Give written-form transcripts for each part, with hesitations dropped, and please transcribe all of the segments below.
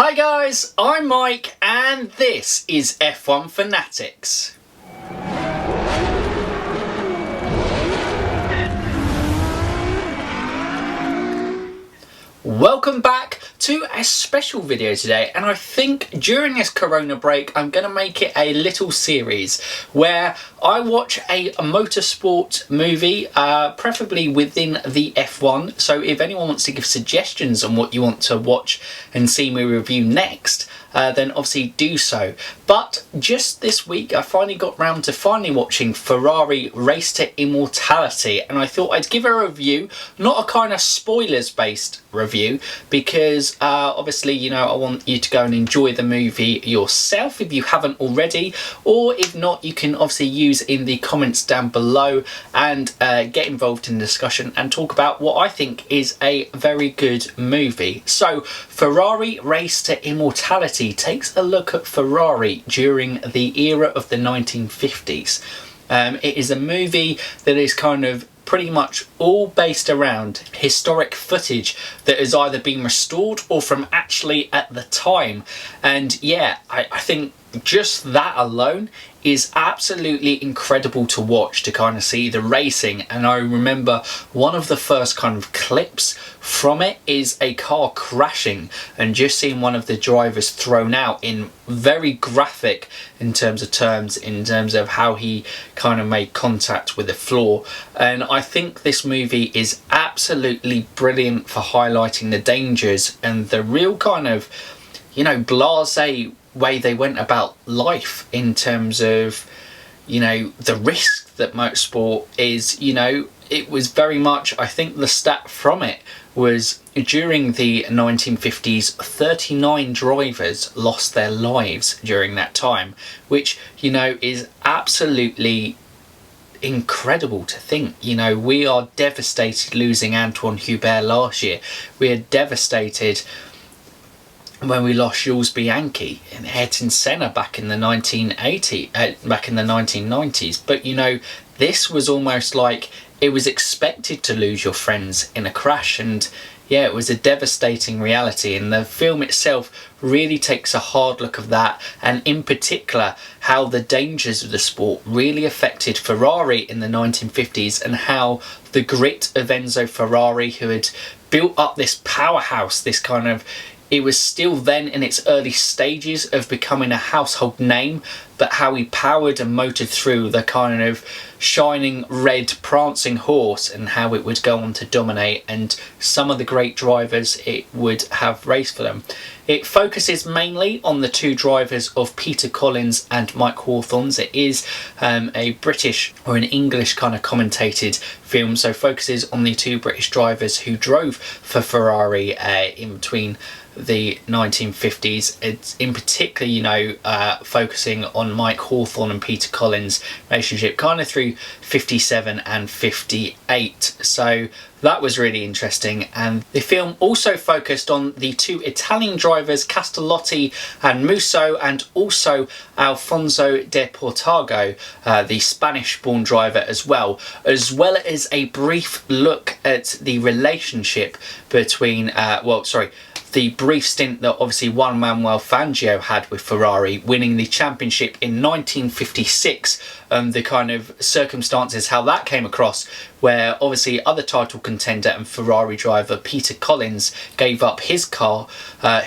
Hi guys, I'm Mike and this is F1 Fanatics. Welcome back to a special video today, and I think during this corona break I'm going to make it a little series where I watch a motorsport movie, preferably within the F1. So if anyone wants to give suggestions on what you want to watch and see me review next, then obviously do so. But just this week I finally got round to watching Ferrari Race to Immortality, and I thought I'd give a review, not a kind of spoilers based review, because obviously, you know, I want you to go and enjoy the movie yourself if you haven't already, or if not, you can obviously use in the comments down below and get involved in the discussion and talk about what I think is a very good movie. So Ferrari Race to Immortality takes a look at Ferrari during the era of the 1950s. It is a movie that is kind of pretty much all based around historic footage that has either been restored or from actually at the time. And yeah, I think just that alone is absolutely incredible to watch, to kind of see the racing. And I remember one of the first kind of clips from it is a car crashing and just seeing one of the drivers thrown out in very graphic in terms of how he kind of made contact with the floor. And I think this movie is absolutely brilliant for highlighting the dangers and the real kind of, you know, blasé way they went about life in terms of, you know, the risk that motorsport is. You know, it was very much, I think the stat from it was during the 1950s 39 drivers lost their lives during that time, which, you know, is absolutely incredible to think. You know, we are devastated losing Antoine Hubert last year. We are devastated when we lost Jules Bianchi and Ayrton Senna back in the 1990s. But you know, this was almost like it was expected to lose your friends in a crash, and yeah, it was a devastating reality. And the film itself really takes a hard look of that, and in particular how the dangers of the sport really affected Ferrari in the 1950s, and how the grit of Enzo Ferrari, who had built up this powerhouse, this kind of, it was still then in its early stages of becoming a household name, but how he powered and motored through the kind of shining red prancing horse, and how it would go on to dominate, and some of the great drivers it would have raced for them. It focuses mainly on the two drivers of Peter Collins and Mike Hawthorne. It is a British or an English kind of commentated film, so focuses on the two British drivers who drove for Ferrari in between the 1950s. It's in particular, you know, focusing on Mike Hawthorne and Peter Collins' relationship kind of through 57 and 58. So that was really interesting. And the film also focused on the two Italian drivers, Castellotti and Musso, and also Alfonso de Portago, the Spanish-born driver as well as a brief look at the relationship between, the brief stint that obviously Juan Manuel Fangio had with Ferrari, winning the championship in 1956, the kind of circumstances how that came across, where obviously other title contender and Ferrari driver Peter Collins gave up his car,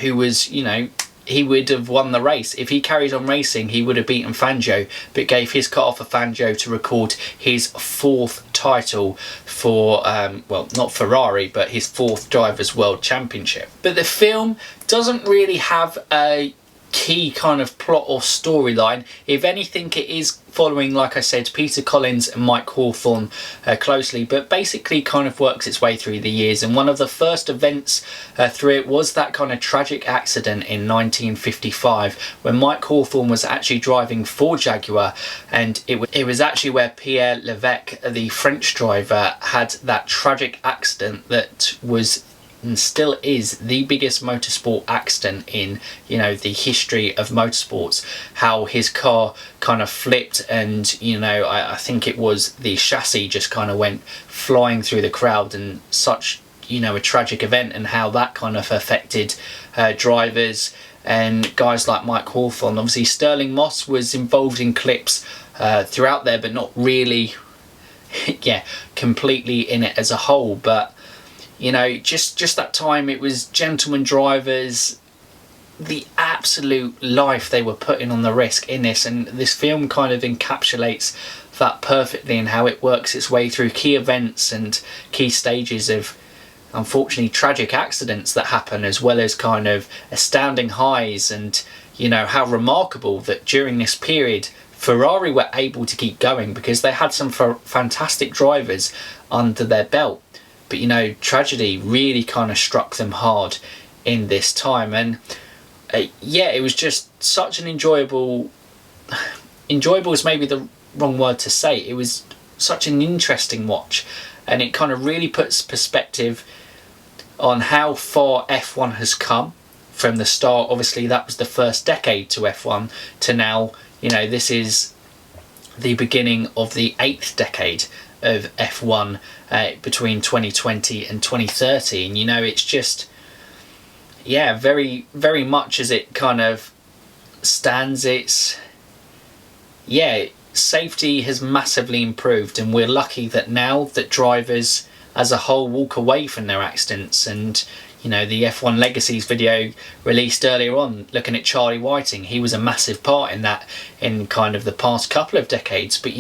who was, you know, he would have won the race. If he carried on racing, he would have beaten Fangio, but gave his car for Fangio to record his fourth title for, well, not Ferrari, but his fourth Drivers' World Championship. But the film doesn't really have a key kind of plot or storyline. If anything, it is following, like I said, Peter Collins and Mike Hawthorne closely, but basically kind of works its way through the years. And one of the first events through it was that kind of tragic accident in 1955 when Mike Hawthorne was actually driving for Jaguar, and it was actually where Pierre Levesque, the French driver, had that tragic accident that was and still is the biggest motorsport accident in, you know, the history of motorsports. How his car kind of flipped, and, you know, I think it was the chassis just kind of went flying through the crowd, and such a tragic event, and how that kind of affected drivers and guys like Mike Hawthorn. Obviously Stirling Moss was involved in clips throughout there, but not really completely in it as a whole. But just that time, it was gentlemen drivers, the absolute life they were putting on the risk in this, and this film kind of encapsulates that perfectly, and how it works its way through key events and key stages of, unfortunately, tragic accidents that happen, as well as kind of astounding highs. And how remarkable that during this period Ferrari were able to keep going, because they had some fantastic drivers under their belt. But tragedy really kind of struck them hard in this time. And it was just such an enjoyable is maybe the wrong word to say. It was such an interesting watch, and it kind of really puts perspective on how far F1 has come from the start. Obviously that was the first decade to F1, to now, this is the beginning of the 8th decade of F1, between 2020 and 2030. And it's just very, very much as it kind of stands, it's safety has massively improved, and we're lucky that now that drivers as a whole walk away from their accidents. And the F1 Legacies video released earlier on, looking at Charlie Whiting, he was a massive part in that in kind of the past couple of decades. But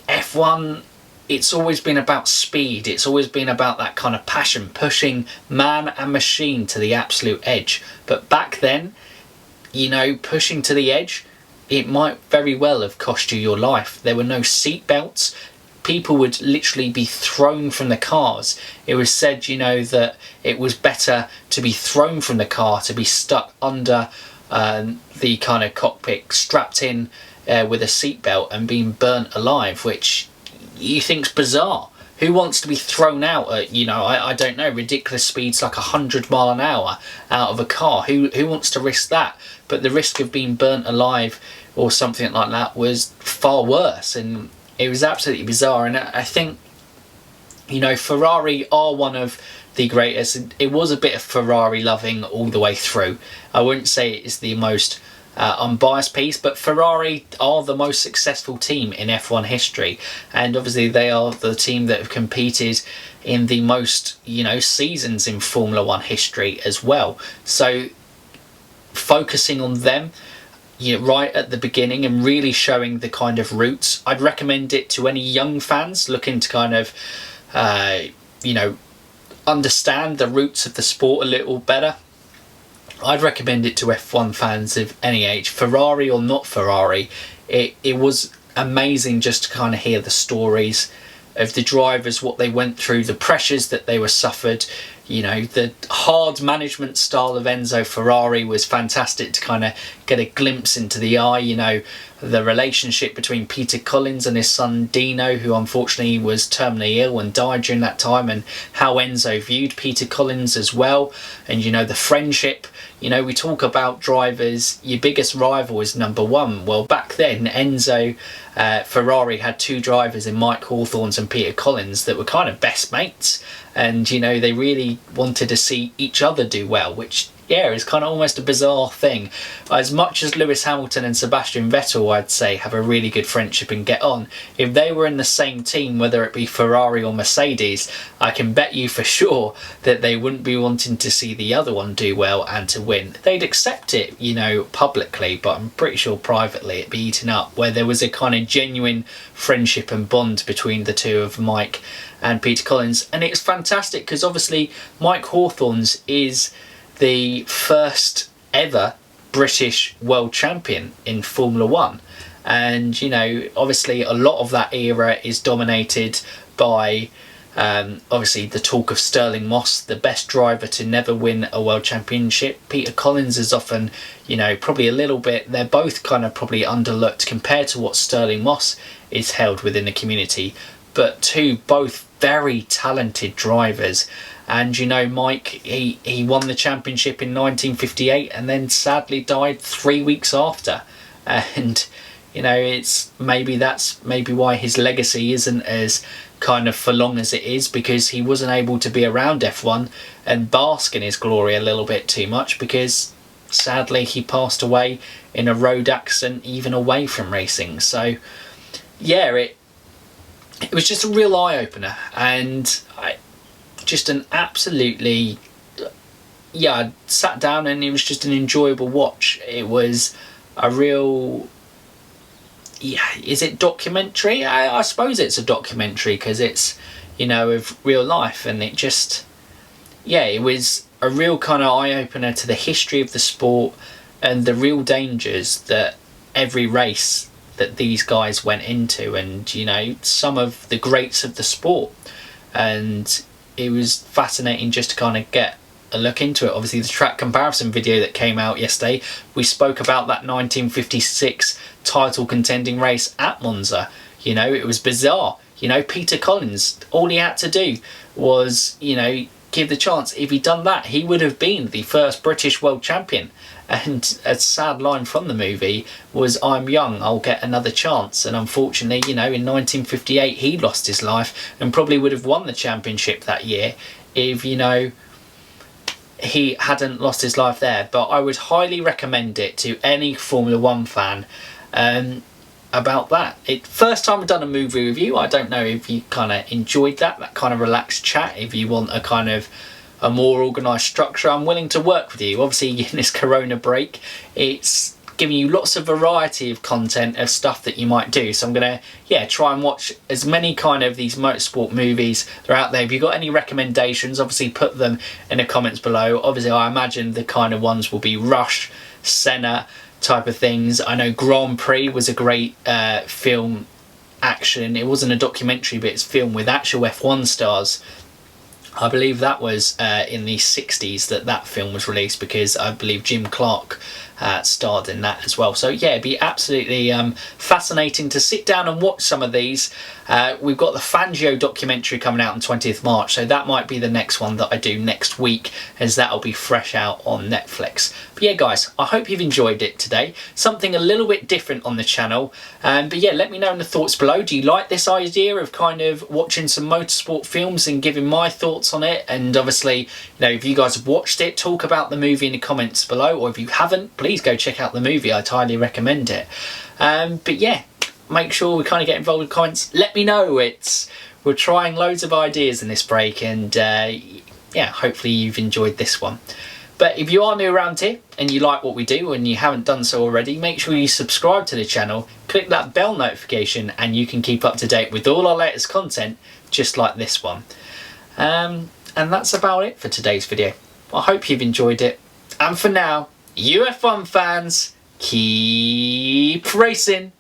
F1, it's always been about speed, it's always been about that kind of passion, pushing man and machine to the absolute edge. But back then, pushing to the edge, it might very well have cost you your life. There were no seat belts. People would literally be thrown from the cars. It was said, that it was better to be thrown from the car, to be stuck under the kind of cockpit, strapped in with a seatbelt and being burnt alive, which you think's bizarre. Who wants to be thrown out at, I don't know, ridiculous speeds like 100 miles an hour out of a car? Who wants to risk that? But the risk of being burnt alive or something like that was far worse, and it was absolutely bizarre. And I think, Ferrari are one of the greatest. It was a bit of Ferrari loving all the way through. I wouldn't say it's the most unbiased piece, but Ferrari are the most successful team in F1 history, and obviously they are the team that have competed in the most seasons in Formula 1 history as well. So focusing on them right at the beginning and really showing the kind of roots, I'd recommend it to any young fans looking to kind of understand the roots of the sport a little better. I'd recommend it to F1 fans of any age, Ferrari or not Ferrari. It was amazing just to kind of hear the stories of the drivers, what they went through, the pressures that they were suffered. The hard management style of Enzo Ferrari was fantastic to kind of get a glimpse into the eye. The relationship between Peter Collins and his son Dino, who unfortunately was terminally ill and died during that time, and how Enzo viewed Peter Collins as well. And the friendship. We talk about drivers, your biggest rival is number one. Well, back then Enzo Ferrari had two drivers in Mike Hawthorns and Peter Collins that were kind of best mates, and they really wanted to see each other do well, which is kind of almost a bizarre thing. As much as Lewis Hamilton and Sebastian Vettel, I'd say, have a really good friendship and get on, if they were in the same team, whether it be Ferrari or Mercedes, I can bet you for sure that they wouldn't be wanting to see the other one do well and to win. They'd accept it, publicly, but I'm pretty sure privately it'd be eaten up, where there was a kind of genuine friendship and bond between the two of Mike and Peter Collins. And it's fantastic because obviously Mike Hawthorns is the first ever British world champion in Formula 1, and obviously a lot of that era is dominated by obviously the talk of Stirling Moss, the best driver to never win a world championship. Peter Collins is often probably a little bit, they're both kind of probably underlooked compared to what Stirling Moss is held within the community, but both very talented drivers. And Mike, he won the championship in 1958 and then sadly died 3 weeks after. And that's maybe why his legacy isn't as kind of for long as it is, because he wasn't able to be around F1 and bask in his glory a little bit too much, because sadly he passed away in a road accident even away from racing. So yeah, it was just a real eye-opener, and just an absolutely, yeah, I sat down and it was just an enjoyable watch. It was a real, yeah, is it documentary? I suppose it's a documentary, because it's, you know, of real life, and it just, yeah, it was a real kind of eye-opener to the history of the sport and the real dangers that every race that these guys went into, and, you know, some of the greats of the sport. And it was fascinating just to kind of get a look into it. Obviously the track comparison video that came out yesterday, we spoke about that 1956 title contending race at Monza. You know, it was bizarre. You know, Peter Collins, all he had to do was, you know, give the chance. If he'd done that, he would have been the first British world champion. And a sad line from the movie was, "I'm young, I'll get another chance." And unfortunately, you know, in 1958 he lost his life, and probably would have won the championship that year if, you know, he hadn't lost his life there. But I would highly recommend it to any Formula 1 fan about that. First time I've done a movie review. I don't know if you kind of enjoyed that kind of relaxed chat. If you want a kind of a more organised structure, I'm willing to work with you. Obviously in this corona break, it's giving you lots of variety of content of stuff that you might do. So I'm gonna, yeah, try and watch as many kind of these motorsport movies that are out there. If you've got any recommendations, obviously put them in the comments below. Obviously I imagine the kind of ones will be Rush, Senna type of things. I know Grand Prix was a great film action. It wasn't a documentary, but it's film with actual F1 stars. I believe that was in the 60s that film was released, because I believe Jim Clark starred in that as well. So yeah, it'd be absolutely fascinating to sit down and watch some of these. We've got the Fangio documentary coming out on 20th March, so that might be the next one that I do next week, as that'll be fresh out on Netflix. But yeah guys, I hope you've enjoyed it today. Something a little bit different on the channel. But yeah, let me know in the thoughts below. Do you like this idea of kind of watching some motorsport films and giving my thoughts on it? And obviously, you know, if you guys have watched it, talk about the movie in the comments below, or if you haven't, please go check out the movie. I'd highly recommend it. But yeah, make sure we kind of get involved with comments. Let me know. We're trying loads of ideas in this break, and yeah, hopefully you've enjoyed this one. But if you are new around here and you like what we do and you haven't done so already, make sure you subscribe to the channel, click that bell notification, and you can keep up to date with all our latest content, just like this one. And that's about it for today's video. I hope you've enjoyed it. And for now, you F1 fans, keep racing.